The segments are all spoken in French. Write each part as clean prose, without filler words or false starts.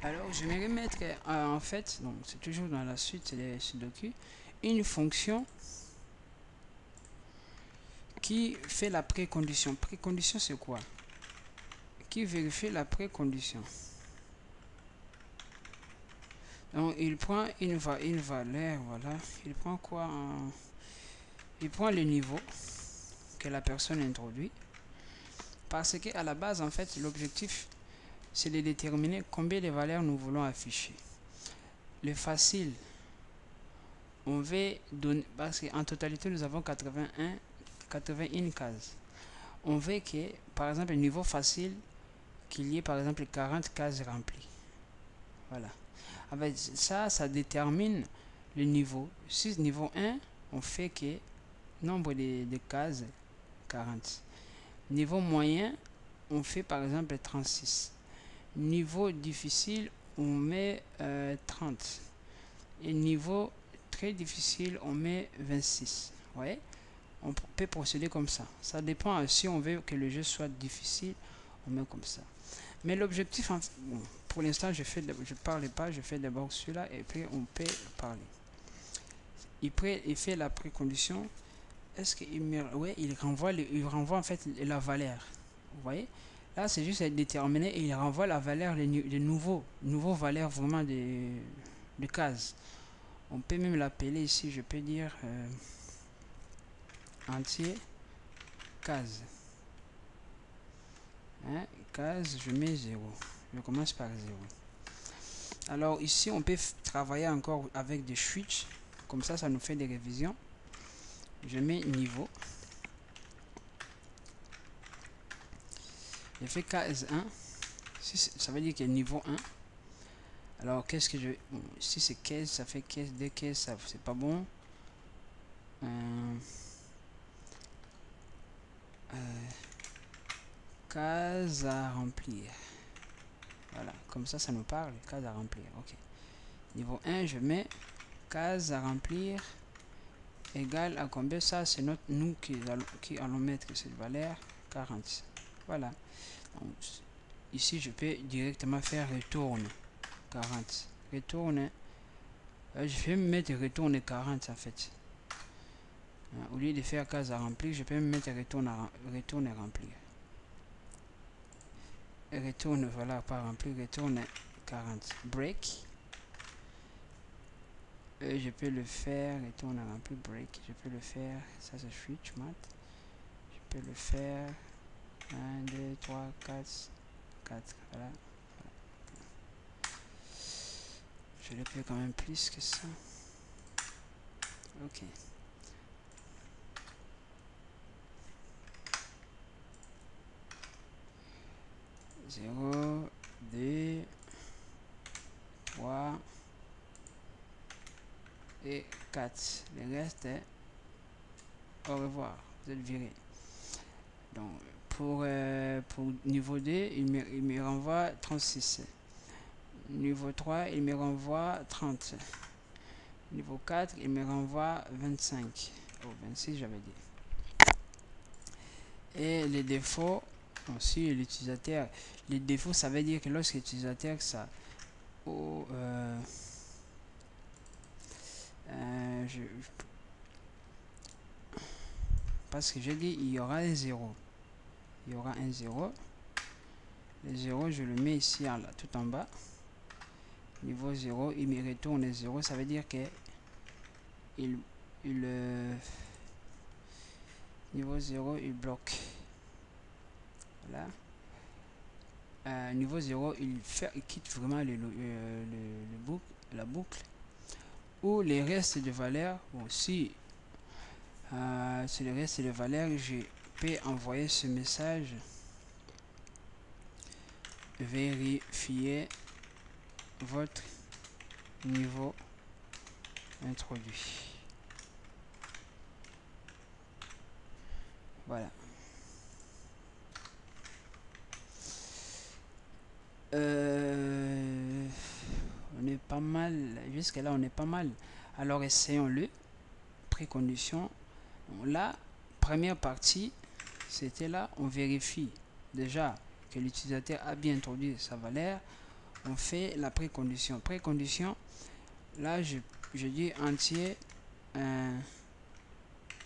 Alors, je vais remettre en fait, donc c'est toujours dans la suite de Sudoku, une fonction qui fait la précondition. Précondition, c'est quoi? Qui vérifie la précondition. Donc, il prend une valeur, voilà. Il prend quoi? Il prend le niveau que la personne introduit. Parce qu'à la base, en fait, l'objectif, c'est de déterminer combien de valeurs nous voulons afficher. Le facile, on veut donner, parce qu'en totalité, nous avons 81 cases. On veut que, par exemple, le niveau facile, qu'il y ait par exemple 40 cases remplies. Voilà. Avec ça, ça détermine le niveau. Si niveau 1, on fait que nombre de cases 40. Niveau moyen, on fait par exemple 36. Niveau difficile, on met 30. Et niveau très difficile, on met 26. Vous voyez? On peut procéder comme ça. Ça dépend. Si on veut que le jeu soit difficile, on met comme ça. Mais l'objectif, bon, pour l'instant, je parle pas, je fais d'abord celui-là et puis on peut parler. Il fait la précondition. Est-ce qu'il ouais, il renvoie en fait la valeur. Vous voyez? Là, c'est juste à déterminer et il renvoie la valeur de nouveau valeur vraiment de cases. On peut même l'appeler ici, je peux dire entier case. Hein, case, je mets 0. Je commence par 0. Alors ici, on peut travailler encore avec des switches. Comme ça nous fait des révisions. Je mets niveau. Je fais case 1. Ça veut dire que niveau 1. Alors qu'est-ce que je... Bon, si c'est caisse, ça fait caisse, deux caisses, ça c'est pas bon. Case à remplir. Voilà, comme ça nous parle. Case à remplir, ok. Niveau 1, je mets case à remplir égale à combien? Ça, c'est nous qui allons mettre cette valeur 40. Voilà. Donc, ici, je peux directement faire retourne 40. Retourne. Je vais me mettre retourne 40 en fait. Au lieu de faire case à remplir, je peux me mettre retourne remplir. Retourne, voilà, pas remplir, retourne 40. Break. Je peux le faire, retourne remplir, break. Je peux le faire, ça c'est switch mat. Je peux le faire 1, 2, 3, 4, 4. Voilà. Je le fais quand même plus que ça. Ok. Zéro, 2, 3 et 4. Le reste est au revoir. Vous êtes viré. Donc, pour niveau 2, il me renvoie 36. Niveau 3, il me renvoie 30. Niveau 4, il me renvoie 25. Oh, 26, j'avais dit. Et les défauts, aussi l'utilisateur. Les défauts, ça veut dire que lorsque l'utilisateur, ça... parce que j'ai dit, il y aura un 0. Il y aura un 0. Le 0, je le mets ici, là, tout en bas. Niveau 0, il me retourne 0. Ça veut dire que niveau 0, il bloque. Voilà. Niveau 0, il quitte vraiment la boucle. Ou les restes de valeurs. Bon, si c'est le reste de valeurs, je peux envoyer ce message. Vérifier votre niveau introduit. Voilà. On est pas mal. Jusque là, on est pas mal. Alors, essayons-le. Précondition. La première partie, c'était là. On vérifie déjà que l'utilisateur a bien introduit sa valeur. on fait la précondition. Précondition, là je dis entier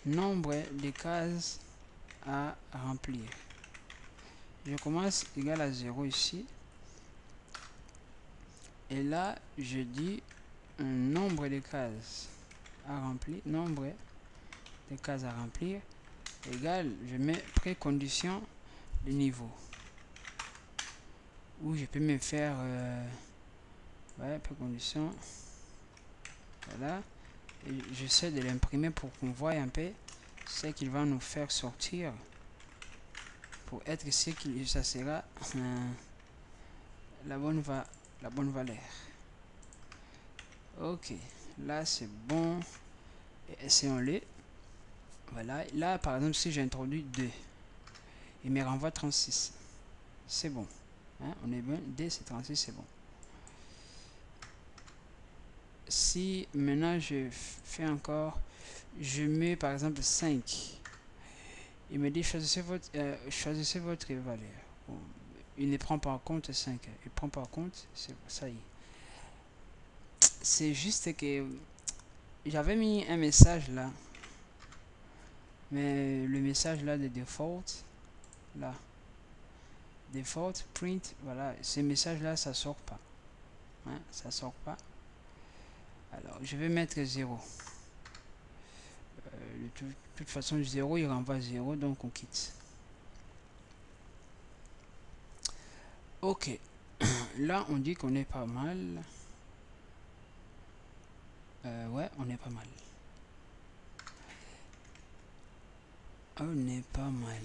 nombre de cases à remplir. Je commence égal à 0 ici. Et là, je dis un nombre de cases à remplir. Nombre de cases à remplir égal, je mets précondition de niveau. Ou je peux me faire ouais, précondition. Voilà. Et j'essaie de l'imprimer pour qu'on voit un peu ce qu'il va nous faire sortir. Pour être sûr que ça sera la bonne valeur. Ok, là c'est bon. Essayons-le. Voilà, là par exemple si j'introduis 2, il me renvoie 36. C'est bon. Hein, on est bon, D c'est 36, c'est bon. Si maintenant je fais encore, je mets par exemple 5. Il me dit choisissez votre valeur. Bon, il ne prend pas en compte 5. Il prend pas en compte, ça y est. C'est juste que j'avais mis un message là. Mais le message là de default, là, default, print, voilà, ces messages là, ça sort pas. Hein, ça sort pas. Alors, je vais mettre 0. De toute façon, 0, il renvoie 0, donc on quitte. Ok. Là, on dit qu'on est pas mal. Ouais, on est pas mal. On est pas mal.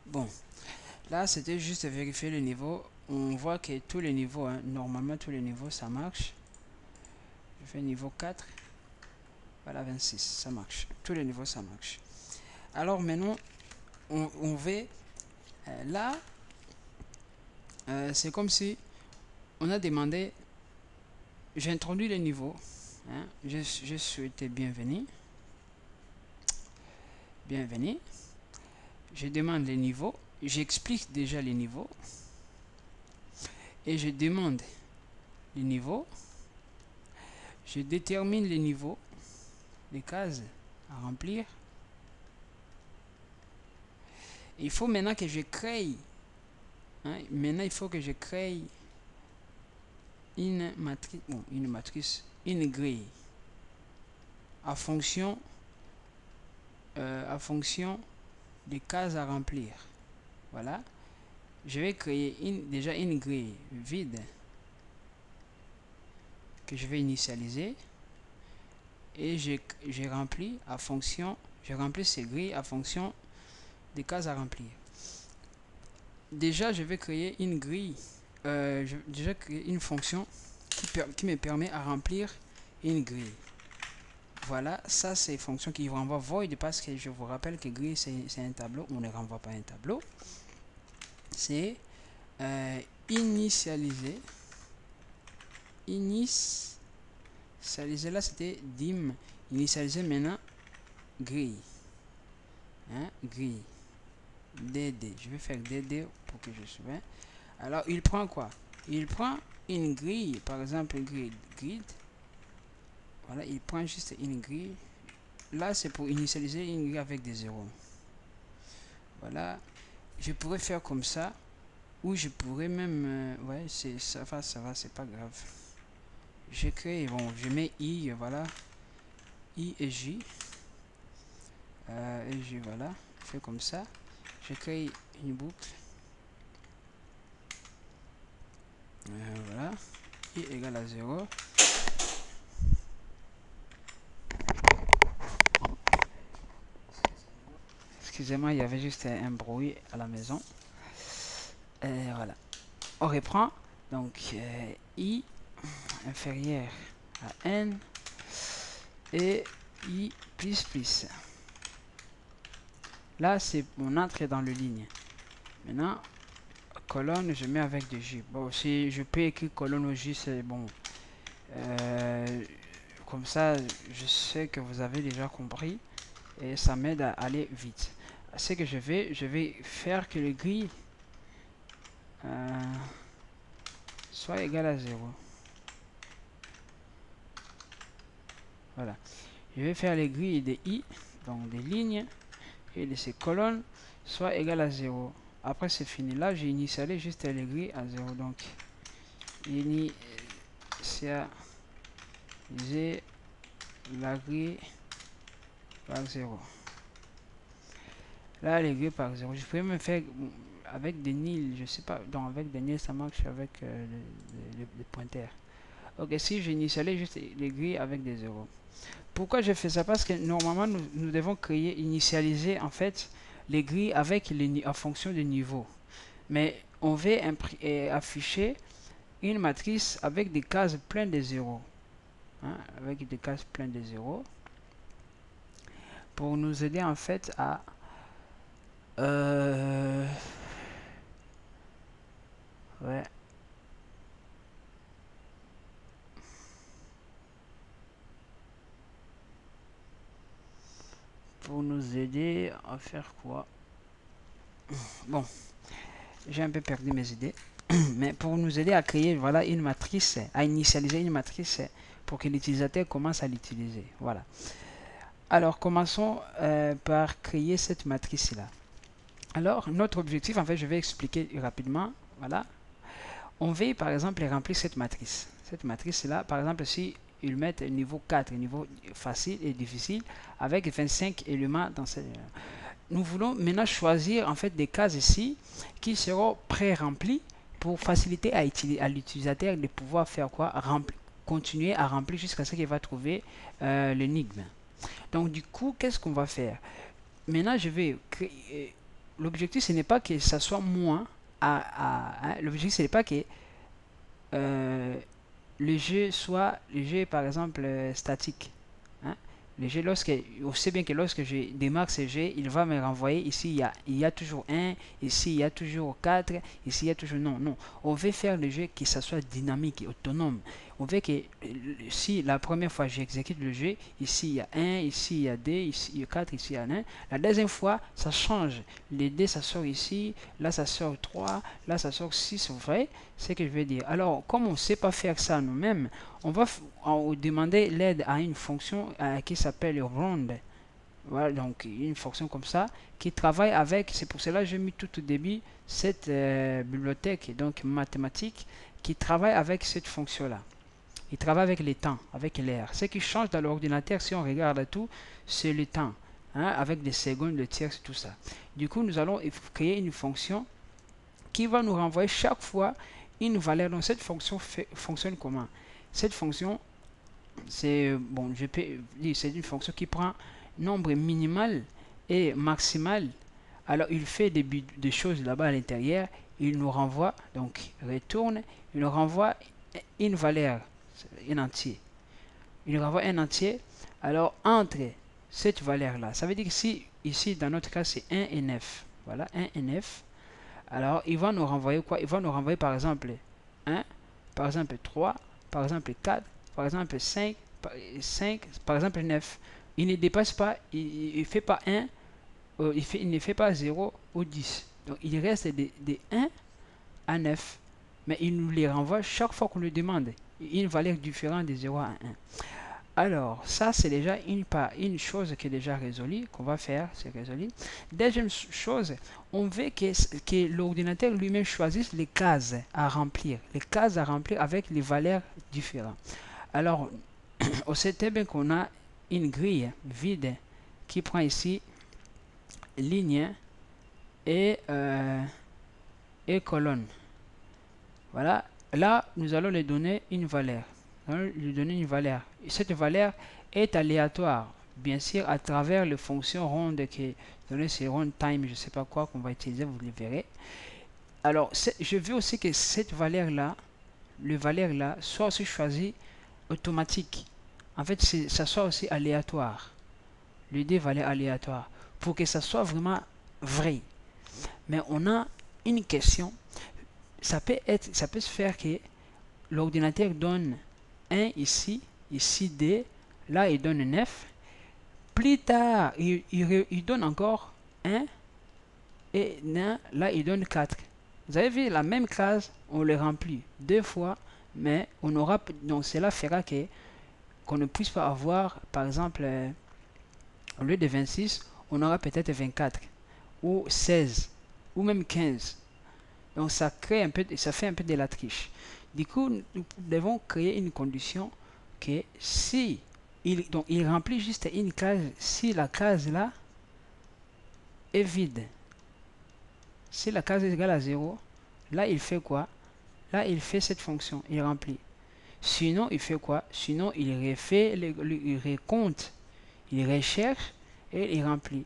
Bon. Là, c'était juste vérifier le niveau. On voit que tous les niveaux, hein, normalement tous les niveaux, ça marche. Je fais niveau 4. Voilà, 26, ça marche. Tous les niveaux, ça marche. Alors maintenant, on veut... là, c'est comme si on a demandé... J'ai introduit les niveaux. Hein, je souhaite bienvenue. Bienvenue. Je demande les niveaux. J'explique déjà les niveaux. Et je demande les niveaux. Je détermine les niveaux. Les cases à remplir. Il faut maintenant que je crée. Hein, maintenant, il faut que je crée une matrice, une grille à fonction des cases à remplir. Voilà. Je vais créer déjà une grille vide que je vais initialiser et je remplis à fonction, je remplis ces grilles à fonction des cases à remplir. Déjà, je vais créer une grille, déjà créer une fonction qui me permet à remplir une grille. Voilà, ça c'est une fonction qui renvoie void parce que je vous rappelle que grille c'est un tableau, on ne renvoie pas un tableau. C'est initialiser. Initialiser là c'était dim. Initialiser maintenant grille. Hein, grille. DD. Je vais faire DD pour que je souvienne. Alors il prend quoi? Il prend une grille, par exemple grid. Voilà, il prend juste une grille. Là, c'est pour initialiser une grille avec des zéros. Voilà. Je pourrais faire comme ça. Ou je pourrais même... ouais, ça va, c'est pas grave. Je crée, bon, je mets I, voilà. I et J. Et J, voilà. Je fais comme ça. Je crée une boucle. Voilà. I égale à 0. Excusez-moi, il y avait juste un bruit à la maison. Voilà. On reprend. Donc, I inférieur à N et I plus. Là, c'est mon entrée dans le ligne. Maintenant, colonne, je mets avec des J. Bon, si je peux écrire colonne au J, c'est bon. Comme ça, je sais que vous avez déjà compris. et ça m'aide à aller vite. Ce que je vais faire que le gris soit égal à 0. Voilà. Je vais faire les grilles des i, donc des lignes, et de ces colonnes, soit égal à 0. Après, c'est fini. Là, j'ai initialisé juste les grilles à 0. Donc, initialiser la grille par 0. Là, les grilles par 0. Je pourrais même faire avec des nils, je sais pas. Donc, avec des nils, ça marche avec les pointeurs. Ok, si j'initialise juste les grilles avec des 0. Pourquoi je fais ça? Parce que normalement, nous devons créer, initialiser en fait les grilles avec en fonction des niveaux. Mais on veut afficher une matrice avec des cases pleines de zéros. Hein, avec des cases pleines de zéros. Pour nous aider en fait à ouais. Pour nous aider à faire quoi? Bon, j'ai un peu perdu mes idées. Mais pour nous aider à créer voilà, une matrice, à initialiser une matrice pour que l'utilisateur commence à l'utiliser. Voilà. Alors, commençons par créer cette matrice-là. Alors, notre objectif, en fait, je vais expliquer rapidement. Voilà. On veut, par exemple, remplir cette matrice. Cette matrice-là, par exemple, si ils mettent niveau 4, niveau facile et difficile, avec 25 éléments dans cette... Nous voulons maintenant choisir, en fait, des cases ici qui seront pré-remplies pour faciliter à l'utilisateur de pouvoir faire quoi? Continuer à remplir jusqu'à ce qu'il va trouver l'énigme. Donc, du coup, qu'est-ce qu'on va faire? Maintenant, je vais créer... L'objectif, ce n'est pas que ça soit moins l'objectif, ce n'est pas que le jeu par exemple statique. Hein? Le jeu, on sait bien que lorsque je démarre ce jeu, il va me renvoyer ici, il y a toujours 1, ici il y a toujours 4, ici il y a toujours... Non, non. On veut faire le jeu que ça soit dynamique et autonome. On veut que si la première fois j'exécute le jeu, ici il y a 1, ici il y a 2, ici il y a 4, ici il y a 1. La deuxième fois, ça change. Les 2, ça sort ici, là ça sort 3, là ça sort 6, vous voyez ce que je veux dire. Alors, comme on ne sait pas faire ça nous-mêmes, on va demander l'aide à une fonction qui s'appelle round. Voilà, donc une fonction comme ça qui travaille avec, c'est pour cela que j'ai mis tout au début cette bibliothèque donc mathématique qui travaille avec cette fonction là. Il travaille avec les temps, avec l'air. Ce qui change dans l'ordinateur, si on regarde tout, c'est le temps, hein, avec des secondes, le tiers, tout ça. Du coup, nous allons créer une fonction qui va nous renvoyer chaque fois une valeur. Donc cette fonction fonctionne comment? Cette fonction, c'est bon, je peux dire, c'est une fonction qui prend nombre minimal et maximal. Alors il fait des choses là-bas à l'intérieur. Il nous renvoie, donc retourne, il nous renvoie une valeur, un entier. Il nous renvoie un entier. Alors entre cette valeur-là, ça veut dire que si ici dans notre cas c'est 1 et 9, voilà, 1 et 9. Alors il va nous renvoyer quoi? Il va nous renvoyer par exemple 1, par exemple 3, par exemple 4, par exemple 5, par exemple 9. Il ne dépasse pas, il ne fait pas 1, il ne fait pas 0 ou 10. Donc il reste de 1 à 9. Mais il nous les renvoie chaque fois qu'on lui demande une valeur différente de 0 à 1. Alors, ça, c'est déjà une chose qui est déjà résolue, qu'on va faire, c'est résolu. Deuxième chose, on veut que l'ordinateur lui-même choisisse les cases à remplir. Les cases à remplir avec les valeurs différentes. Alors, on sait très bien qu'on a une grille vide qui prend ici ligne et colonne. Voilà. Là, nous allons lui donner une valeur. Et cette valeur est aléatoire, bien sûr, à travers les fonctions rondes qui donnent ces round time, je ne sais pas quoi qu'on va utiliser, vous le verrez. Alors, je veux aussi que cette valeur-là, soit aussi choisie automatique. En fait, ça soit aussi aléatoire. Les deux valeurs aléatoires. Pour que ça soit vraiment vrai. Mais on a une question. Ça peut se faire que l'ordinateur donne 1 ici, ici D, là il donne 9. Plus tard, il donne encore 1 et là, il donne 4. Vous avez vu, la même case, on le remplit 2 fois, mais on aura, donc cela fera que qu'on ne puisse pas avoir, par exemple, au lieu de 26, on aura peut-être 24 ou 16 ou même 15. Donc ça crée un peu, ça fait un peu de la triche. Du coup, nous devons créer une condition que si donc il remplit juste une case, si la case là est vide, si la case est égale à 0, là il fait quoi? Là il fait cette fonction, il remplit. Sinon il fait quoi? Sinon il refait, il recompte, il recherche et il remplit.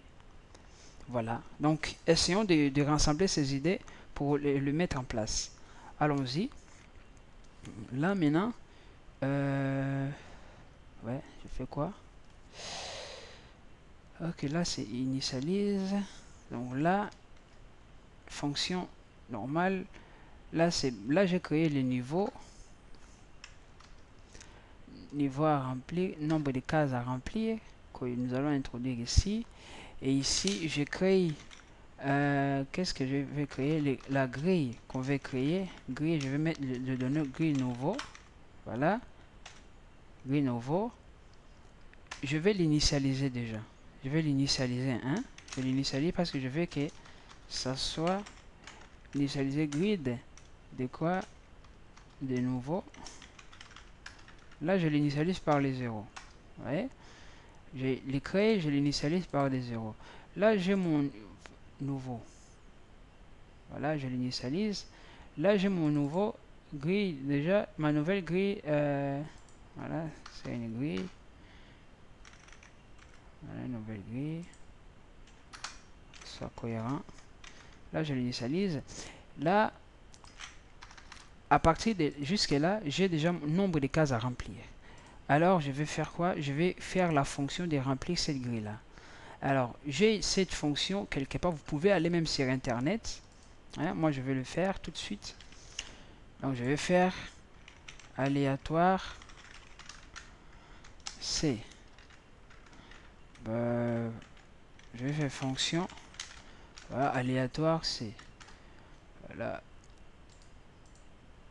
Voilà, donc essayons de rassembler ces idées pour le mettre en place. Allons-y. Là maintenant, ouais, je fais quoi? Ok, là c'est initialise. Donc là, fonction normale. Là c'est, là j'ai créé le niveau. Niveau à remplir, nombre de cases à remplir que nous allons introduire ici. Et ici, je crée, qu'est-ce que je vais créer? La grille qu'on va créer. Grille, je vais mettre le données grille nouveau. Voilà, grille nouveau. Je vais l'initialiser déjà. Je vais l'initialiser 1. Je l'initialise parce que je veux que ça soit initialisé grid de quoi? De nouveau. Là, je l'initialise par les 0. Vous voyez? Je l'ai créé, je l'initialise par des 0. Là, j'ai mon nouveau. Voilà, je l'initialise. Là, j'ai mon nouveau grille. Déjà, ma nouvelle grille. Voilà, c'est une grille. Voilà, une nouvelle grille. Soit cohérent. Là, je l'initialise. Là, à partir de jusque là, j'ai déjà mon nombre de cases à remplir. Alors, je vais faire quoi? Je vais faire la fonction de remplir cette grille-là. Alors, j'ai cette fonction quelque part. Vous pouvez aller même sur Internet. Hein, moi, je vais le faire tout de suite. Donc, je vais faire aléatoire C. Je vais faire fonction. Voilà, aléatoire C. Voilà.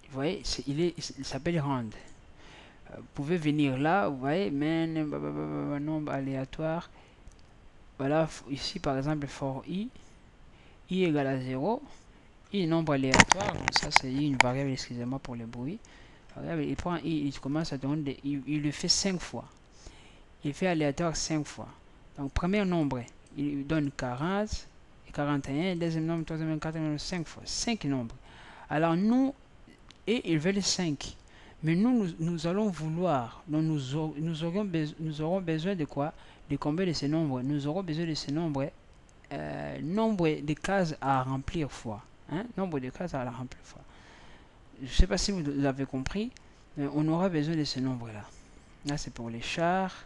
Vous voyez, il s'appelle rand. Vous pouvez venir là, vous voyez, nombre aléatoire. Voilà, ici par exemple, for i égale à 0. I nombre aléatoire, donc ça c'est une variable, excusez-moi pour le bruit. Il prend i, il commence à donner, il le fait 5 fois. Il fait aléatoire 5 fois. Donc premier nombre, il donne 40 et 41. Deuxième nombre, troisième nombre, quatrième nombre, 5 fois. 5 nombres. Alors nous, et ils veulent 5. Mais nous allons vouloir, donc nous aurons besoin de quoi? De combien de ces nombres? Nous aurons besoin de ces nombres, nombre de cases à remplir fois. Hein? Nombre de cases à remplir fois. Je ne sais pas si vous avez compris, mais on aura besoin de ce nombre-là. Là, c'est pour les chars.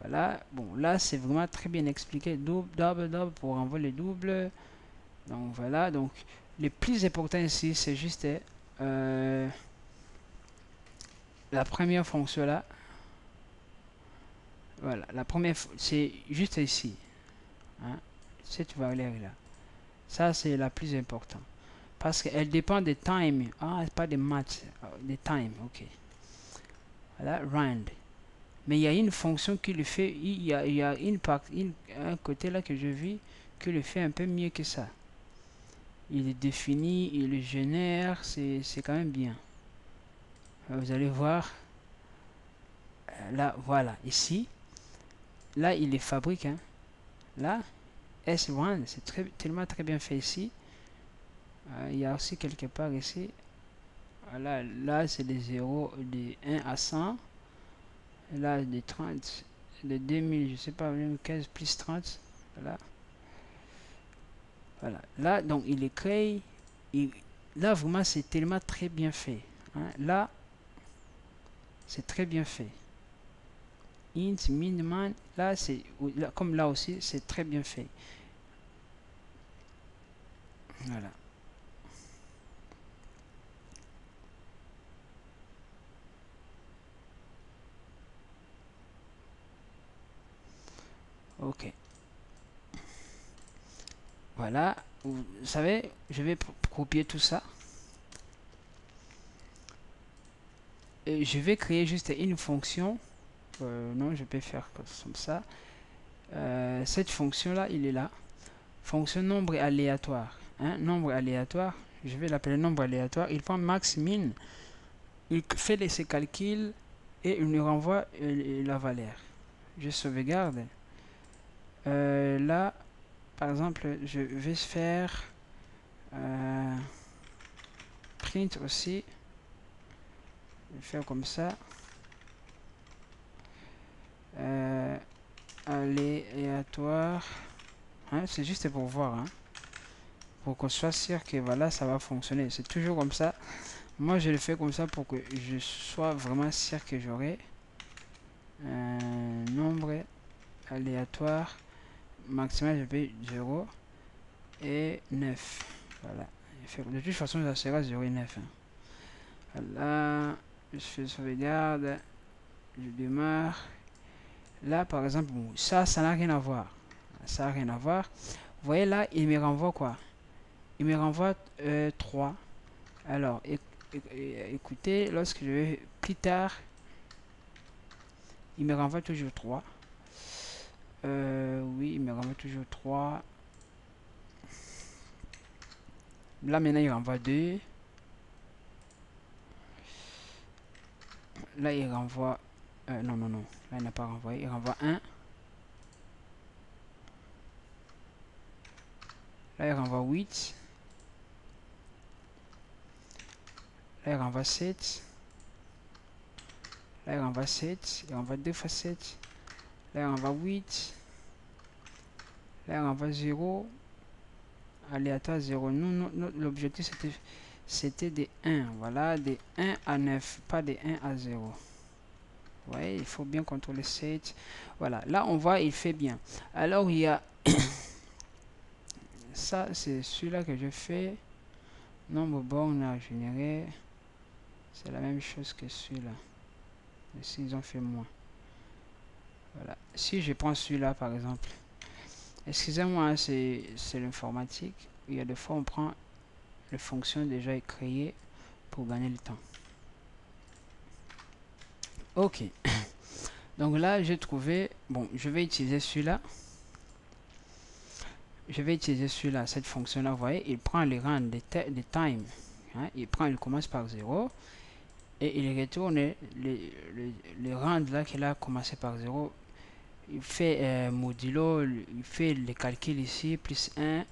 Voilà. Bon, là, c'est vraiment très bien expliqué. Double, double, double pour envoyer les doubles. Donc, voilà. Donc, le plus important ici, c'est juste la première fonction là. Voilà. La première, c'est juste ici. Hein, cette valeur là. Ça, c'est la plus importante. Parce qu'elle dépend des time. Ah, pas des maths. Des time. Ok. Voilà. Rand. Mais il y a une fonction qui le fait. Il y a un côté là que je vis qui le fait un peu mieux que ça. Il est défini, il le génère. C'est quand même bien. Vous allez voir. Là, voilà. Ici. Là, il les fabrique. Hein. Là, S1, c'est tellement très bien fait ici. Il y a aussi quelque part ici. Voilà, là c'est des 0 de 1 à 100. Là, de 30, de 2000, je sais pas, 15 plus 30. Voilà. Voilà. Là, donc, il est créé. Là, vraiment, c'est tellement très bien fait. Hein. Là, c'est très bien fait. Int, min, man. Là, c'est comme là aussi, c'est très bien fait. Voilà. Ok. Voilà. Vous savez, je vais copier tout ça. Et je vais créer juste une fonction. Non, je peux faire comme ça. Cette fonction-là, il est là. Fonction nombre aléatoire. Hein, nombre aléatoire. Je vais l'appeler nombre aléatoire. Il prend max, min. Il fait ses calculs et il nous renvoie la valeur. Je sauvegarde. Là, par exemple, je vais faire print aussi. Je vais faire comme ça. Aléatoire. Hein, c'est juste pour voir. Hein, pour qu'on soit sûr que voilà, ça va fonctionner. C'est toujours comme ça. Moi, je le fais comme ça pour que je sois vraiment sûr que j'aurai un nombre aléatoire maximal. Je paye 0 et 9. Voilà. De toute façon, ça sera 0 et 9. Hein. Voilà. Je fais sauvegarde. Je démarre. Là, par exemple, ça n'a rien à voir. Ça n'a rien à voir. Vous voyez là, il me renvoie quoi? Il me renvoie 3. Alors, écoutez, lorsque je vais plus tard, il me renvoie toujours 3. Oui, il me renvoie toujours 3. Là, maintenant, il renvoie 2. Là, il renvoie... non, non, non. Là, il n'a pas renvoyé. Il renvoie 1. Là, il renvoie 8. Là, il renvoie 7. Là, il renvoie 7. Il renvoie 2 fois 7. Là, il renvoie 8. Là, il renvoie 0. Aléatoire 0. Nous, l'objectif, c'était des 1. Voilà, des 1 à 9. Pas des 1 à 0. Vous voyez, il faut bien contrôler 7. Voilà, là, on voit, il fait bien. Alors, il y a... ça, c'est celui-là que je fais. Nombre bornes à générer. C'est la même chose que celui-là. Mais s'ils ont fait moins. Voilà. Si je prends celui-là, par exemple. Excusez-moi, c'est l'informatique. Il y a des fois, on prend les fonctions déjà créées pour gagner le temps. Ok. Donc là, j'ai trouvé... Bon, je vais utiliser celui-là. Je vais utiliser celui-là, cette fonction-là. Vous voyez, il prend les rangs des time. Hein, il commence par 0. Et il retourne les rangs là qu'il a commencé par 0. Il fait modulo, il fait les calculs ici, plus 1,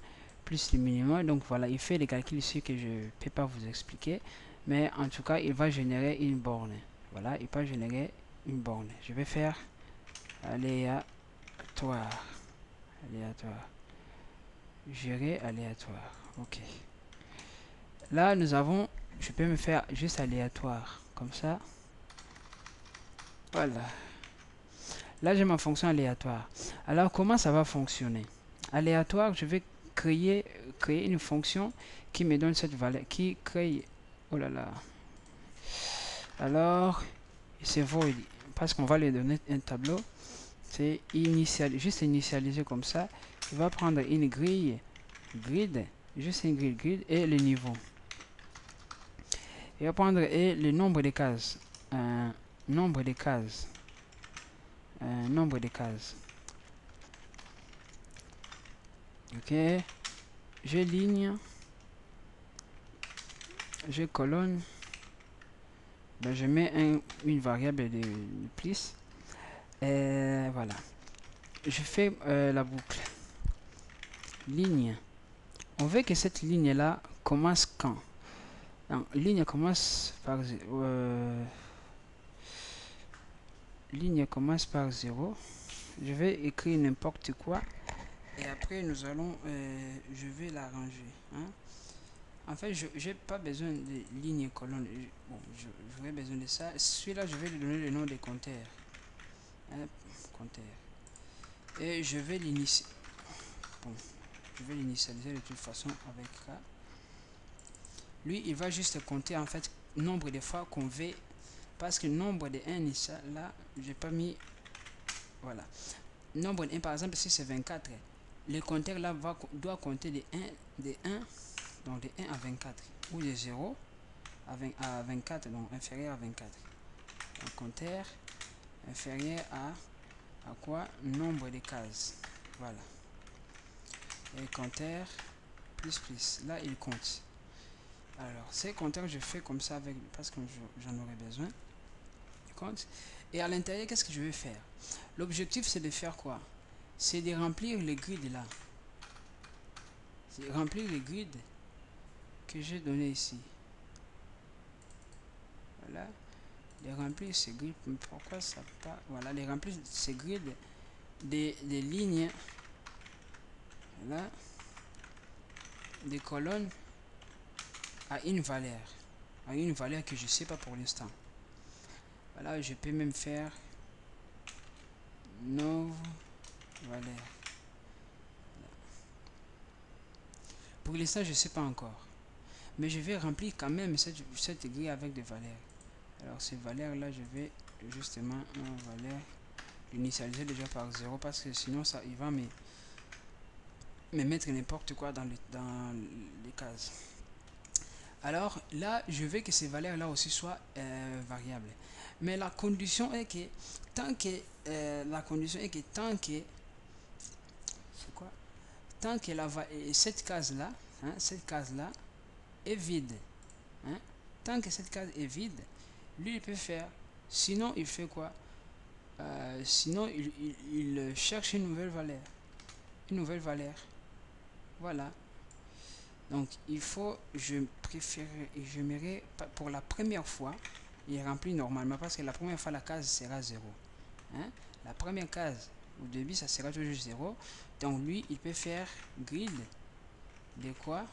plus le minimum. Donc voilà, il fait les calculs ici que je ne peux pas vous expliquer. Mais en tout cas, il va générer une borne. Voilà, il va générer une borne. Je vais faire aléatoire. Aléatoire. Gérer aléatoire. Ok. Là, nous avons... Je peux me faire juste aléatoire. Comme ça. Voilà. Là, j'ai ma fonction aléatoire. Alors, comment ça va fonctionner? Aléatoire, je vais créer une fonction qui me donne cette valeur, qui crée... Oh là là. Alors, c'est void, parce qu'on va lui donner un tableau. C'est juste initialiser comme ça. Il va prendre une grille, grid, juste une grille, grid, et le niveau. Il va prendre le nombre de cases. Nombre de cases. Nombre de cases. Ok. J'ai ligne. J'ai colonne. Ben, je mets une variable de plus. Voilà. Je fais la boucle. Ligne. On veut que cette ligne là commence quand? Donc, ligne commence par ligne commence par 0. Je vais écrire n'importe quoi et après nous allons je vais l'arranger, hein. En fait, je n'ai pas besoin de ligne et colonne. Bon, j'aurais besoin de ça. Celui-là, je vais lui donner le nom des compteurs, hein, compteur. Et je vais l'initialiser. Bon, je vais l'initialiser de toute façon avec ça. Lui, il va juste compter en fait nombre de fois qu'on veut, parce que nombre de 1 là, j'ai pas mis. Voilà. nombre 1, par exemple, si c'est 24, le compteur là doit compter de 1, donc de 1 à 24, ou de 0 à 24, donc inférieur à 24. Un compteur inférieur à quoi? Nombre de cases. Voilà. Et compteur plus, là il compte. Alors, ces compteurs, je fais comme ça avec, parce que j'en aurai besoin. Compte. Et à l'intérieur, qu'est-ce que je vais faire? L'objectif, c'est de faire quoi? C'est de remplir les grids là. C'est remplir les grids que j'ai donné ici. Voilà. De remplir ces grids. Pourquoi ça pas? Voilà, de remplir ces grids des lignes. Voilà. Des colonnes à une valeur. À une valeur que je sais pas pour l'instant. Voilà, je peux même faire no valeur. Pour l'instant, je sais pas encore. Mais je vais remplir quand même cette grille avec des valeurs. Alors, ces valeurs-là, je vais justement valeur l'initialiser déjà par 0 parce que sinon, ça, il va me mettre n'importe quoi dans les cases. Alors là, je veux que ces valeurs-là aussi soient variables. Mais la condition est que tant que c'est quoi? Tant que cette case-là, hein, est vide, hein, tant que cette case est vide, lui il peut faire. Sinon, il fait quoi? Sinon, il cherche une nouvelle valeur. Une nouvelle valeur. Voilà. Donc, il faut, j'aimerais, pour la première fois, il remplit normalement parce que la première fois, la case sera 0. Hein? La première case, au début, ça sera toujours 0. Donc, lui, il peut faire grid de quoi?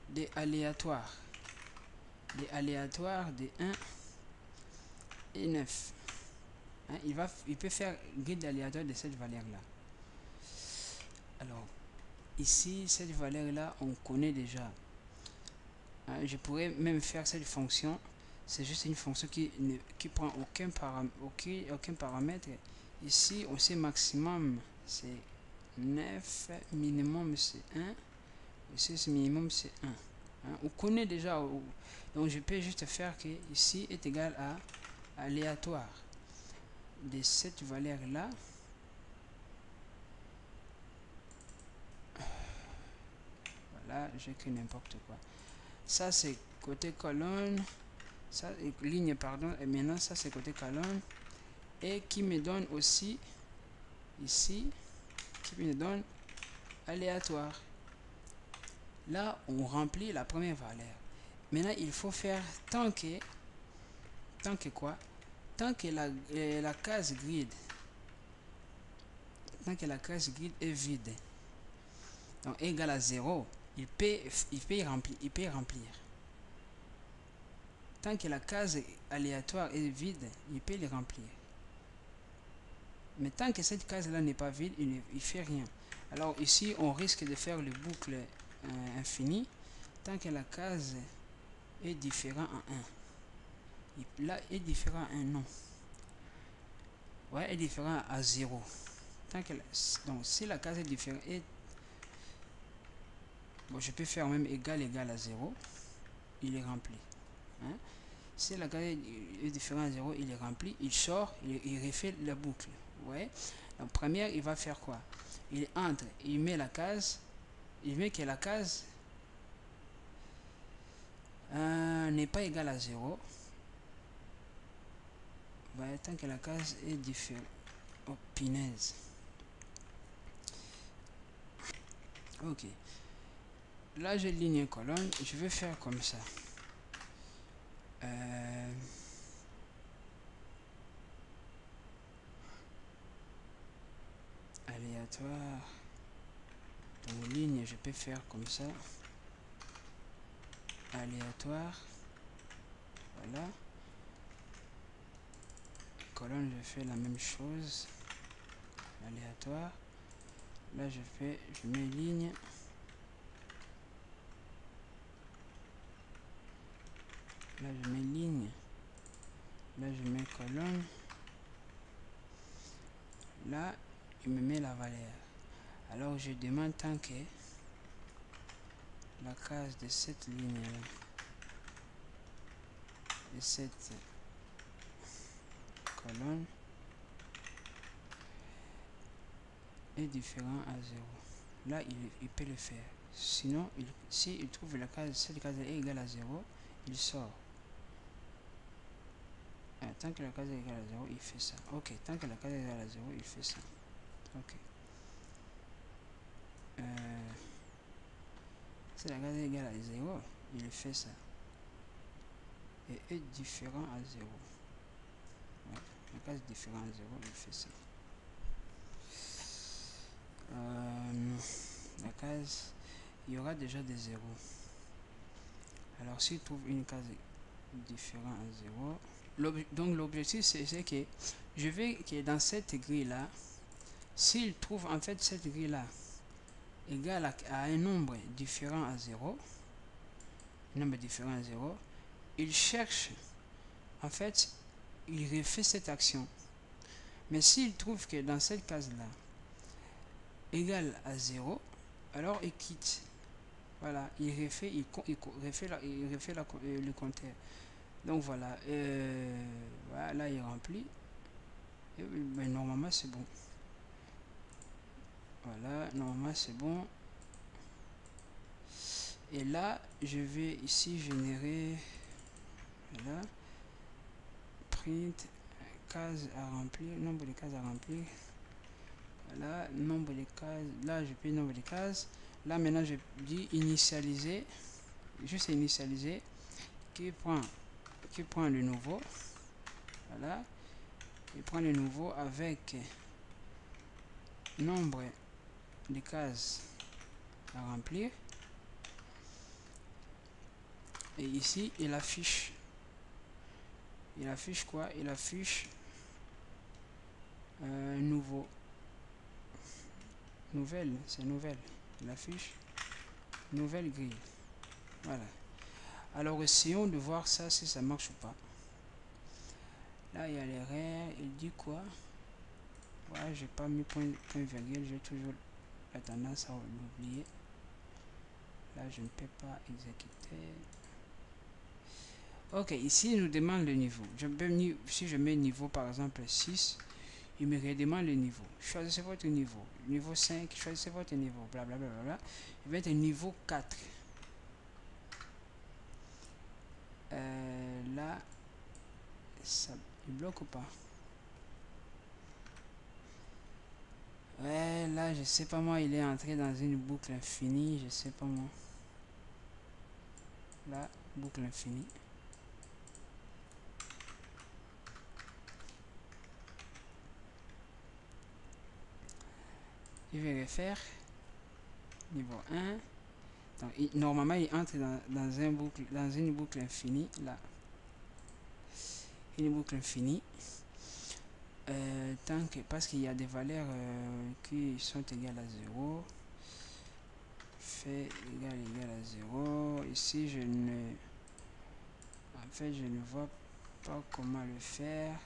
Des aléatoires. Des aléatoires de 1 et 9. Hein? Il peut faire grid aléatoire de cette valeur-là. Alors, ici, cette valeur-là, on connaît déjà. Hein? Je pourrais même faire cette fonction. C'est juste une fonction qui prend aucun paramètre. Ici, on sait maximum, c'est 9. Minimum, c'est 1. Ici, ce minimum, c'est 1. Hein? On connaît déjà. Donc, je peux juste faire que ici est égal à aléatoire de cette valeur-là. Voilà, j'ai que n'importe quoi. Ça, c'est côté colonne. Ça, ligne, pardon. Et maintenant, ça, c'est côté colonne. Et qui me donne aussi, ici, qui me donne aléatoire. Là, on remplit la première valeur. Maintenant, il faut faire tant que quoi? Tant que la case grid, tant que la case grid est vide, donc égal à 0, il peut remplir. Tant que la case aléatoire est vide, il peut les remplir. Mais tant que cette case là n'est pas vide, il ne fait rien. Alors ici, on risque de faire le boucle infini tant que la case est différent en 1. Là, est différent à 1, non. Ouais, est différent à 0. Donc, si la case est différente, bon, je peux faire même égal à 0. Il est rempli. Hein? Si la case est différente à 0, il est rempli. Il sort, il refait la boucle. Ouais. Donc, première, il va faire quoi? Il entre, il met la case. Il met que la case n'est pas égale à 0. Ouais, tant que la case est différente. Oh, punaise. Ok. Là, j'ai ligne et colonne. Je vais faire comme ça. Aléatoire. Donc, ligne, je peux faire comme ça. Aléatoire. Voilà. Colonne, je fais la même chose. Aléatoire. Là, je mets ligne. Là, je mets ligne. Là, je mets colonne. Là, il me met la valeur. Alors, je demande tant que la case de cette ligne là, de cette colonne est différent à 0. Là, il peut le faire. Sinon, s'il trouve cette case est égale à 0, il sort. Tant que la case est égale à 0, il fait ça. Ok, tant que la case est égale à 0, il fait ça. Ok. Si la case est égale à 0, il fait ça. Et est différent à 0. Ouais, la case est différente à 0, il fait ça. La case, il y aura déjà des zéros. Alors s'il trouve une case différente à 0, donc l'objectif c'est que je vais que dans cette grille là, s'il trouve en fait cette grille là égale à un nombre différent à 0, il cherche, en fait, il refait cette action. Mais s'il trouve que dans cette case là égal à 0, alors il quitte. Voilà, il refait le compteur. Donc voilà, voilà, là il remplit. Mais normalement c'est bon. Voilà, normalement c'est bon. Et là, je vais ici générer, voilà, print case à remplir, nombre de cases à remplir. Voilà, nombre de cases. Là, je peux nombre de cases. Là, maintenant, je dis initialiser, juste initialiser, qui prend le nouveau. Voilà, il prend le nouveau avec nombre de cases à remplir. Et ici, il affiche quoi? Il affiche nouveau. Nouvelle, c'est nouvelle. Il affiche nouvelle grille. Voilà. Alors, essayons de voir ça, si ça marche ou pas. Là, il y a l'erreur. Il dit quoi? Voilà, j'ai pas mis point virgule. J'ai toujours la tendance à l'oublier. Là, je ne peux pas exécuter. Ok, ici, il nous demande le niveau. Si je mets niveau, par exemple, 6, il me redemande le niveau. Choisissez votre niveau. Niveau 5, choisissez votre niveau. Blablabla. Bla, bla, bla. Il va être niveau 4. Là, ça, il bloque ou pas? Ouais, là, je sais pas moi, il est entré dans une boucle infinie, je sais pas moi. Là, boucle infinie. Je vais refaire. Niveau 1. Donc, normalement, il entre dans une boucle infinie, là. Une boucle infinie. Parce qu'il y a des valeurs qui sont égales à 0. Fait égal à 0. Ici, je ne vois pas comment le faire.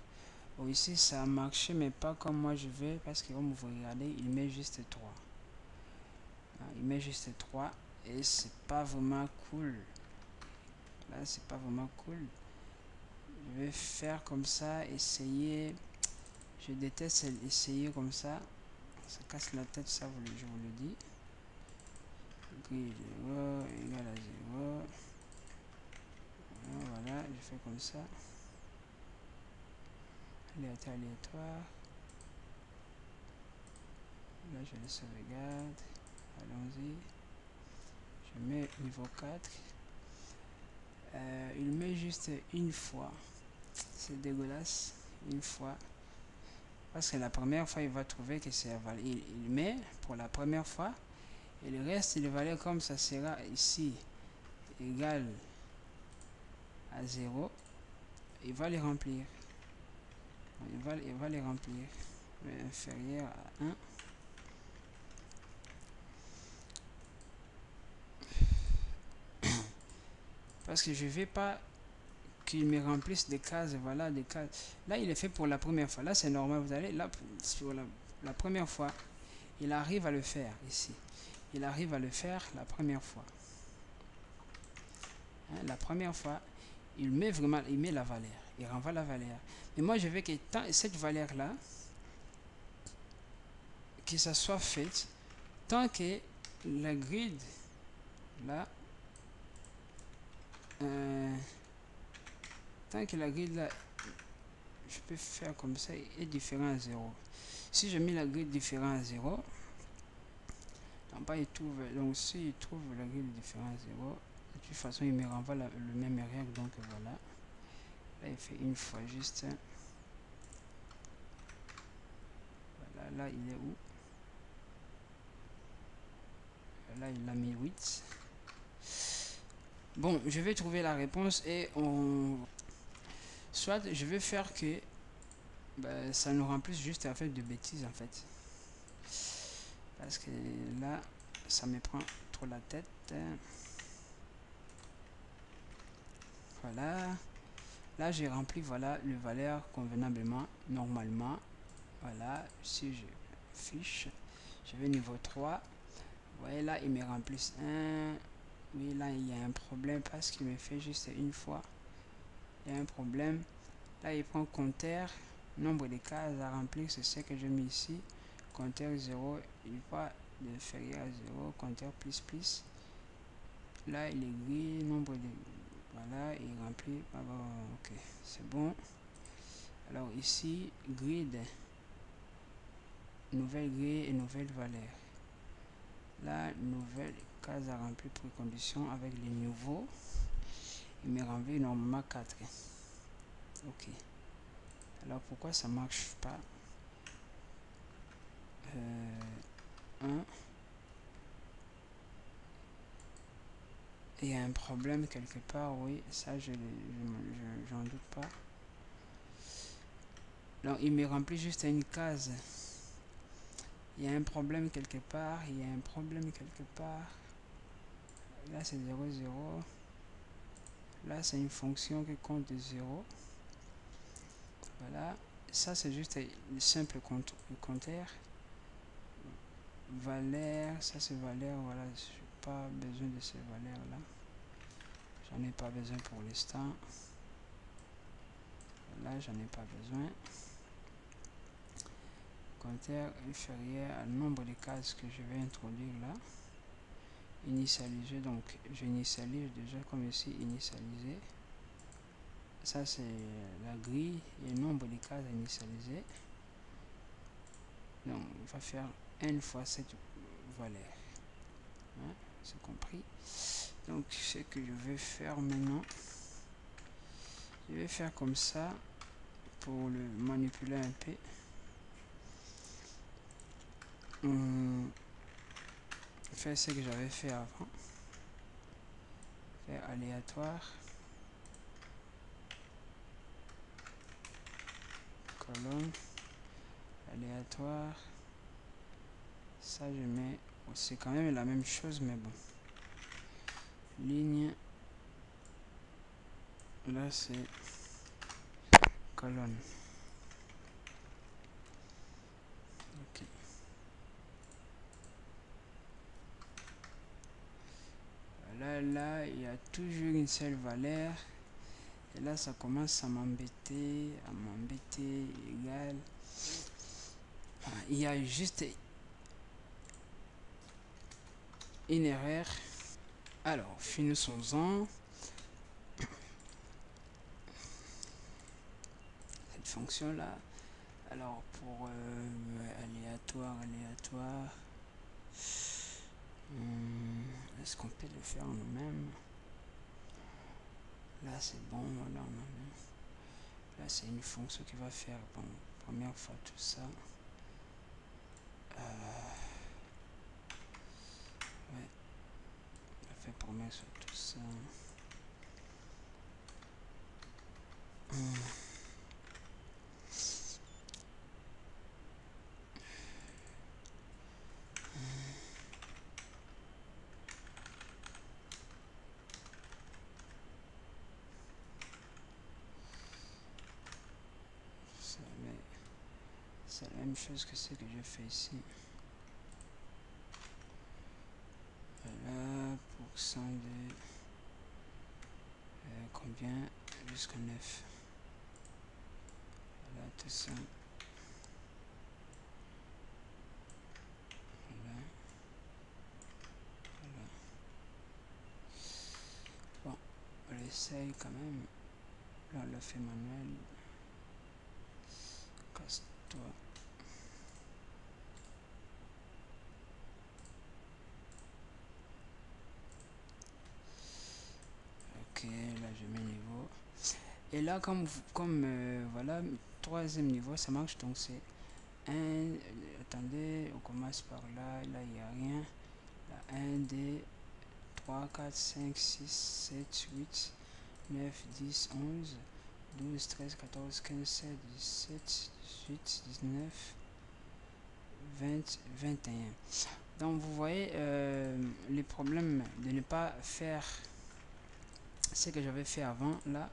Bon, ici, ça a marché, mais pas comme moi je veux, parce que comme vous regardez, il met juste 3. Il met juste 3 et c'est pas vraiment cool. Là, c'est pas vraiment cool. Je vais faire comme ça, essayer. Je déteste essayer comme ça. Ça casse la tête, ça, je vous le dis. Grille 0 égale à 0. Voilà, je fais comme ça. Aléatoire. Là, je le sauvegarde. Allons-y. Je mets niveau 4. Il met juste une fois. C'est dégueulasse. Une fois. Parce que la première fois, il va trouver que c'est valable. Il met pour la première fois. Et le reste, il valait comme ça sera ici égal à 0. Il va les remplir. Il va les remplir. Inférieur à 1. Parce que je ne vais pas qu'il me remplisse des cases. Voilà, des cases. Là, il est fait pour la première fois. Là, c'est normal. Vous allez là, sur la la première fois, il arrive à le faire ici. Il arrive à le faire la première fois. Hein, la première fois, il met vraiment, il met la valeur. Il renvoie la valeur. Mais moi, je veux que cette valeur-là, que ça soit fait, tant que la grid, là, tant que la grille là, je peux faire comme ça, est différent à 0. Si je mets la grille différente à 0, en bas il trouve, donc si il trouve la grille différente à 0, de toute façon il me renvoie le même règle, donc voilà. Là il fait une fois juste. Voilà, là il est où? Là il a mis 8. Bon, je vais trouver la réponse et on... Soit je vais faire que ça nous remplisse juste à faire de bêtises en fait. Parce que là, ça me prend trop la tête. Voilà. Là, j'ai rempli voilà le valeur convenablement, normalement. Voilà. Si je fiche, je vais niveau 3. Vous voyez là, il me remplisse un. Oui, là, il y a un problème parce qu'il me fait juste une fois. Il y a un problème. Là, il prend compteur. Nombre de cases à remplir, c'est ce que j'ai mis ici. Compteur 0, il va de inférieur à 0. Compteur plus plus. Là, il est gris. Nombre de... Voilà, il remplit. Ah bon, ok, c'est bon. Alors ici, grid. Nouvelle grille et nouvelle valeur. Là, nouvelle case à remplir pour condition avec les nouveaux. Il me renvoie normalement 4. Ok. Alors pourquoi ça marche pas? 1. Il y a un problème quelque part, oui. Ça, j'en doute pas. Donc, il me remplit juste une case. Il y a un problème quelque part. Il y a un problème quelque part. Là, c'est 0, 0. Là, c'est une fonction qui compte de 0. Voilà. Ça, c'est juste un simple compteur. Valeur, ça c'est valeur. Voilà, je n'ai pas besoin de ces valeurs-là. J'en ai pas besoin pour l'instant. Là, j'en ai pas besoin. Compteur inférieur à nombre de cases que je vais introduire là. Initialiser, donc je initialise déjà comme ici, initialiser. Ça c'est la grille et nombre de cases initialisées. Donc il va faire n fois cette valeur. Hein, c'est compris. Donc ce que je vais faire maintenant, je vais faire comme ça pour le manipuler un peu. Faire ce que j'avais fait avant. Faire aléatoire. Colonne. Aléatoire. Ça je mets. C'est quand même la même chose mais bon. Ligne. Là c'est colonne. Ok. Là, il y a toujours une seule valeur. Et là, ça commence à m'embêter, égal. Il y a juste une erreur. Alors, finissons-en. Cette fonction-là. Alors, pour aléatoire. Est-ce qu'on peut le faire nous-mêmes? Là, c'est bon. Là, c'est une fonction qui va faire, bon, première fois tout ça. Ouais. Ça fait première fois tout ça. Ça même chose que ce que je fais ici. Voilà, pourcent de combien jusqu'à 9. Voilà, tout ça. Voilà. Voilà. Bon, on essaye quand même. Là, on le fait manuel. Casse-toi. Ok, là je mets niveau. Et là, comme voilà, troisième niveau, ça marche. Donc c'est un. Attendez, on commence par là. Là, il n'y a rien. Là, 1, 2, 3, 4, 5, 6, 7, 8, 9, 10, 11, 12, 13, 14, 15, 16, 17, 18, 19, 20, 21. Donc vous voyez les problèmes de ne pas faire ce que j'avais fait avant là,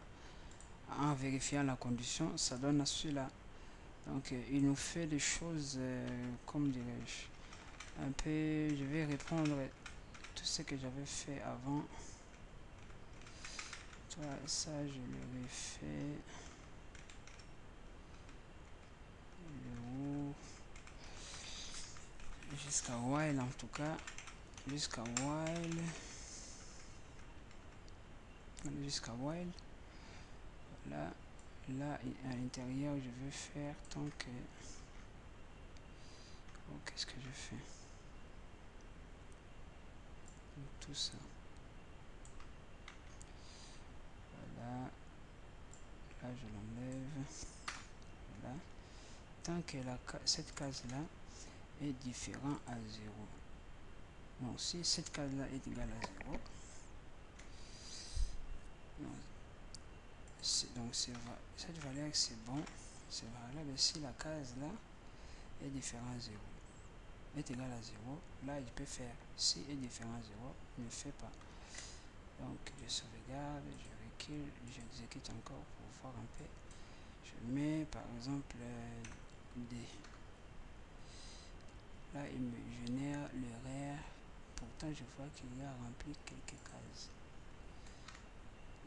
en vérifiant la condition, ça donne à celui-là. Donc il nous fait des choses, comme dirais-je, un peu, je vais reprendre tout ce que j'avais fait avant. Toi, ça je l'aurais fait. Jusqu'à while en tout cas. Jusqu'à while. Jusqu'à while. Là, là à l'intérieur, je vais faire tant que. Oh, qu'est-ce que je fais? Tout ça. Voilà. Là, je l'enlève. Voilà. Tant que cette case-là est différent à 0. Non, si cette case-là est égale à 0. Non, donc cette valeur c'est bon. C'est valable si la case là est différent à 0. Est égal à 0. Là, il peut faire. Si est différent à 0, ne fait pas. Donc, je sauvegarde, je recule, j'exécute encore pour voir un peu. Je mets par exemple D. Là, il me génère l'erreur. Pourtant, je vois qu'il a rempli quelques cases.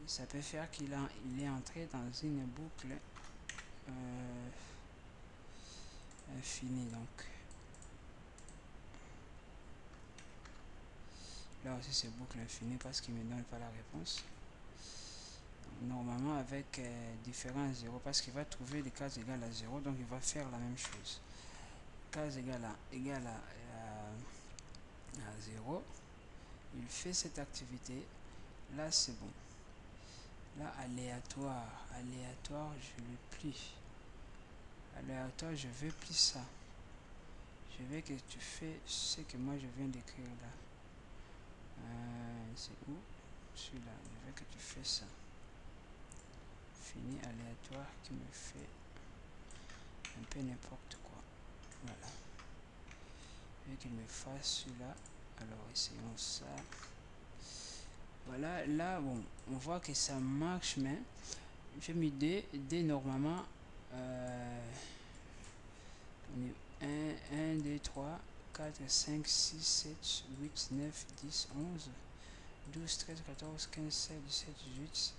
Ça peut faire qu'il est entré dans une boucle infinie. Donc, là aussi, c'est boucle infinie parce qu'il ne me donne pas la réponse. Normalement, avec différents 0, parce qu'il va trouver des cases égales à 0, donc il va faire la même chose. Case égale à 0, il fait cette activité. Là, c'est bon. Là, aléatoire, je le plie. Aléatoire, je veux plus ça. Je veux que tu fais ce que moi je viens d'écrire là. C'est où? Celui-là, je veux que tu fais ça. Fini aléatoire qui me fait un peu n'importe quoi. Voilà. Je veux qu'il me fasse celui-là. Alors, essayons ça. Voilà, là, bon, on voit que ça marche, mais j'ai mis D normalement. On est 1, 2, 3, 4, 5, 6, 7, 8, 9, 10, 11, 12, 13, 14, 15, 16, 17, 18,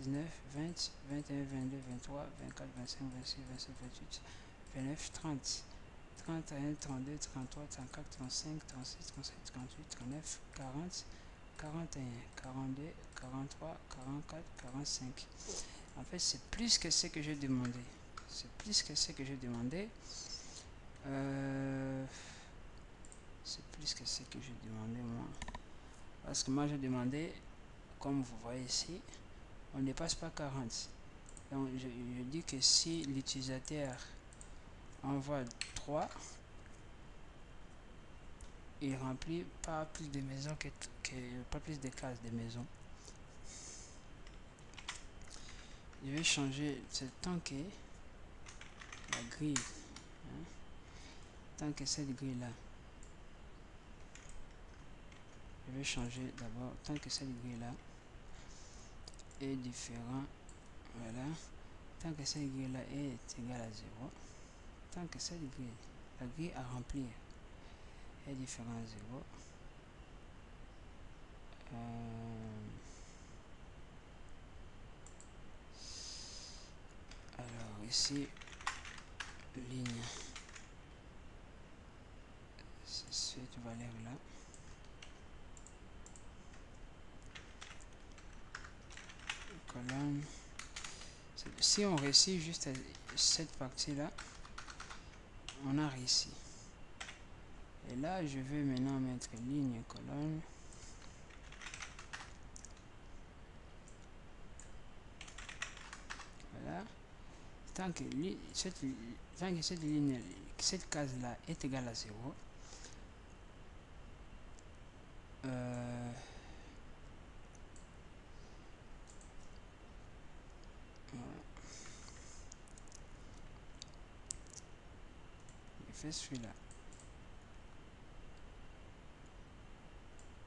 19, 20, 21, 22, 23, 24, 25, 26, 27, 28, 29, 30, 31, 32, 33, 34, 35, 36, 37, 38, 39, 40, 41, 42, 43, 44, 45. En fait, c'est plus que ce que j'ai demandé. C'est plus que ce que j'ai demandé. C'est plus que ce que j'ai demandé moi. Parce que moi j'ai demandé, comme vous voyez ici, on ne dépasse pas 40. Donc je dis que si l'utilisateur envoie 3, il remplit pas plus de maisons pas plus de cases de maisons. Je vais changer ce tant que la grille, hein, tant que cette grille là, je vais changer d'abord tant que cette grille là est différent. Voilà, tant que cette grille là est égale à 0, tant que cette grille, la grille à remplir est différente à 0, alors ici, ligne, c'est cette valeur là, colonne, si on réussit juste à cette partie là, on a réussi. Et là je vais maintenant mettre ligne, colonne, voilà. Tant que cette ligne, cette case là est égale à 0, je fais celui-là.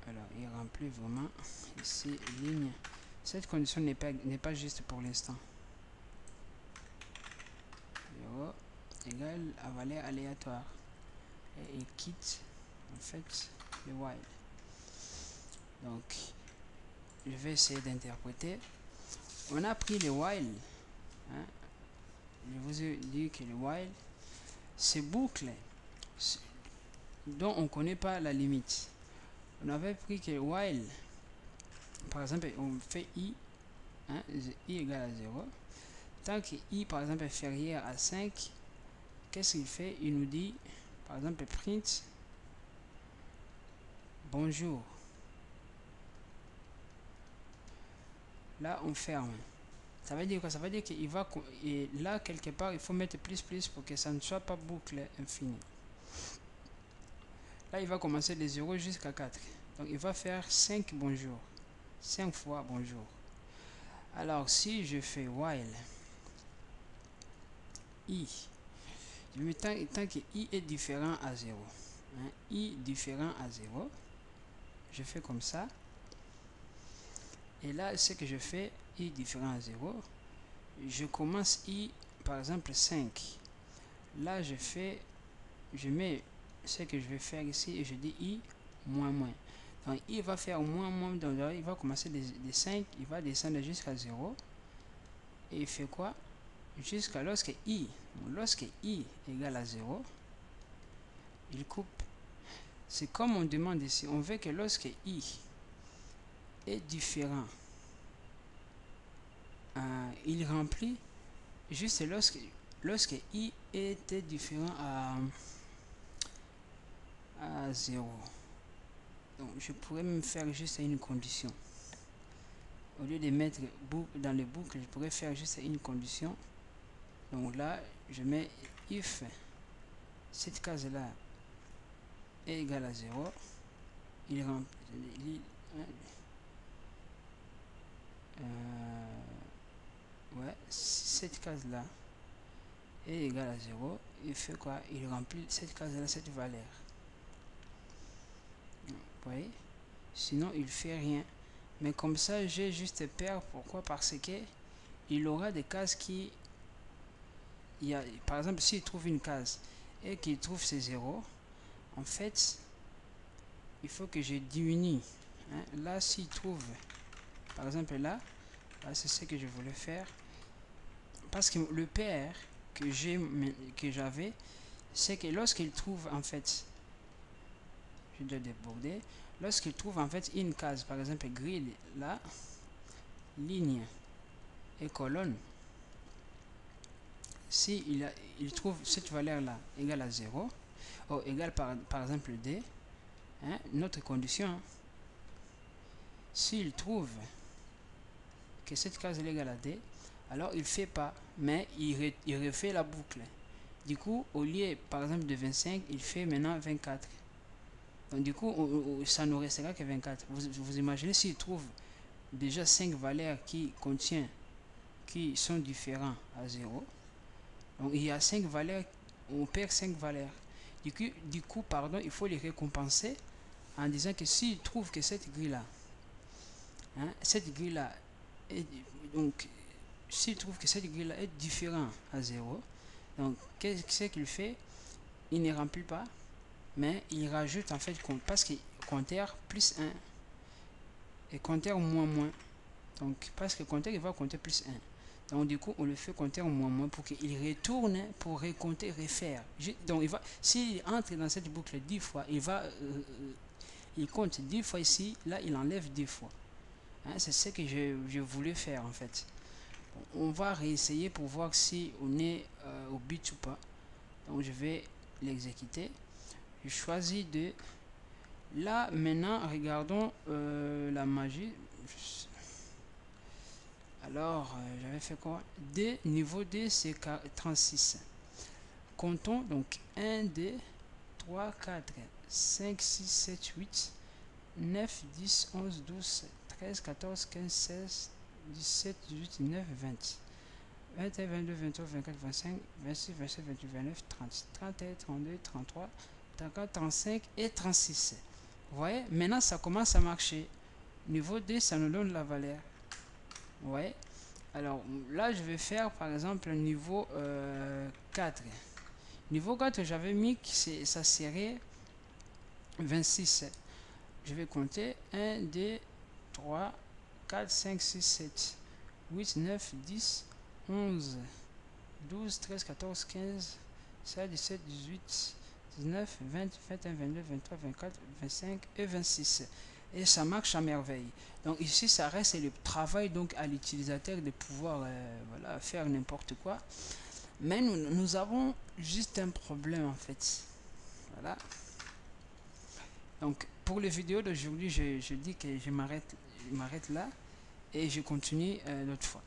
Alors il remplit vraiment ici ligne. Cette condition n'est pas juste pour l'instant. 0 égale à valeur aléatoire. Et il quitte en fait le while. Donc je vais essayer d'interpréter. On a pris le while. Hein? Je vous ai dit que le while, c'est boucle dont on ne connaît pas la limite. On avait pris que while, par exemple, on fait i, hein, i égale à 0. Tant que i, par exemple, est inférieur à 5, qu'est-ce qu'il fait? Il nous dit, par exemple, print bonjour. Là, on ferme. Ça veut dire quoi? Ça veut dire qu'il va, et là, quelque part, il faut mettre plus pour que ça ne soit pas boucle infinie. Là, il va commencer de 0 jusqu'à 4. Donc, il va faire 5 bonjour. 5 fois bonjour. Alors, si je fais while i, tant que i est différent à 0, hein, i différent à 0, je fais comme ça. Et là, ce que je fais, i différent à 0, je commence i, par exemple, 5. Là, je mets ce que je vais faire ici et je dis i moins moins. Donc, il va faire moins moins, donc il va commencer de 5, il va descendre jusqu'à 0. Et il fait quoi? Jusqu'à lorsque i égale à 0, il coupe. C'est comme on demande ici, on veut que lorsque i est différent, il remplit juste lorsque i était différent à 0. Donc je pourrais même faire juste une condition. Au lieu de mettre dans les boucles, je pourrais faire juste une condition. Donc là, je mets if cette case là est égale à 0, il remplit. Ouais, cette case là est égale à 0, il fait quoi? Il remplit cette case là, cette valeur. Vous voyez? Sinon il fait rien. Mais comme ça j'ai juste peur. Pourquoi? Parce que il aura des cases qui, par exemple, s'il trouve une case et qu'il trouve ces 0, en fait il faut que je diminue, hein? Là s'il trouve, par exemple là c'est ce que je voulais faire, parce que le père que j'avais, c'est que lorsqu'il trouve, en fait, je dois déborder, lorsqu'il trouve en fait une case, par exemple grille là, ligne et colonne, si il trouve cette valeur là égale à 0, ou égale par exemple d, hein, notre condition, hein, s'il trouve que cette case est égale à d, alors il fait pas, mais il refait la boucle. Du coup, au lieu par exemple de 25, il fait maintenant 24. Donc du coup, ça ne restera que 24. Vous imaginez s'il trouve déjà 5 valeurs qui sont différents à 0. Donc il y a 5 valeurs, on perd 5 valeurs. Du coup, pardon, il faut les récompenser en disant que s'il trouve que cette grille-là, hein, donc s'il trouve que cette grille-là est différente à 0, Donc, qu'est-ce qu'il fait? Il ne remplit pas, mais il rajoute en fait, parce que compteur plus 1 et compteur moins moins. Donc, parce que compteur, il va compter plus 1. Donc, du coup, on le fait compter moins moins pour qu'il retourne pour recompter, refaire. Donc, s'il entre dans cette boucle 10 fois, il compte 10 fois ici, là, il enlève 10 fois. Hein, c'est ce que je voulais faire en fait. Bon, on va réessayer pour voir si on est au but ou pas. Donc, je vais l'exécuter. Je choisis de... Là, maintenant, regardons la magie. Alors, j'avais fait quoi? D, niveau D, c'est 36. Comptons donc 1, 2, 3, 4, 5, 6, 7, 8, 9, 10, 11, 12, 13, 14, 15, 16, 17, 18, 19, 20. 21, 22, 23, 24, 25, 26, 27, 28, 29, 30, 31, 32, 33, 34, 35 et 36. Vous voyez, maintenant ça commence à marcher. Niveau 2, ça nous donne la valeur. Vous voyez, alors là je vais faire par exemple niveau 4. Niveau 4, j'avais mis que ça serait 26. Je vais compter 1, 2, 3, 4, 5, 6, 7, 8, 9, 10, 11, 12, 13, 14, 15, 16, 17, 18, 19, 20, 21, 22, 23, 24, 25 et 26. Et ça marche à merveille. Donc ici, ça reste le travail donc à l'utilisateur de pouvoir voilà, faire n'importe quoi. Mais nous avons juste un problème en fait. Voilà. Donc pour les vidéos d'aujourd'hui, je dis que je m'arrête là et je continue l'autre fois.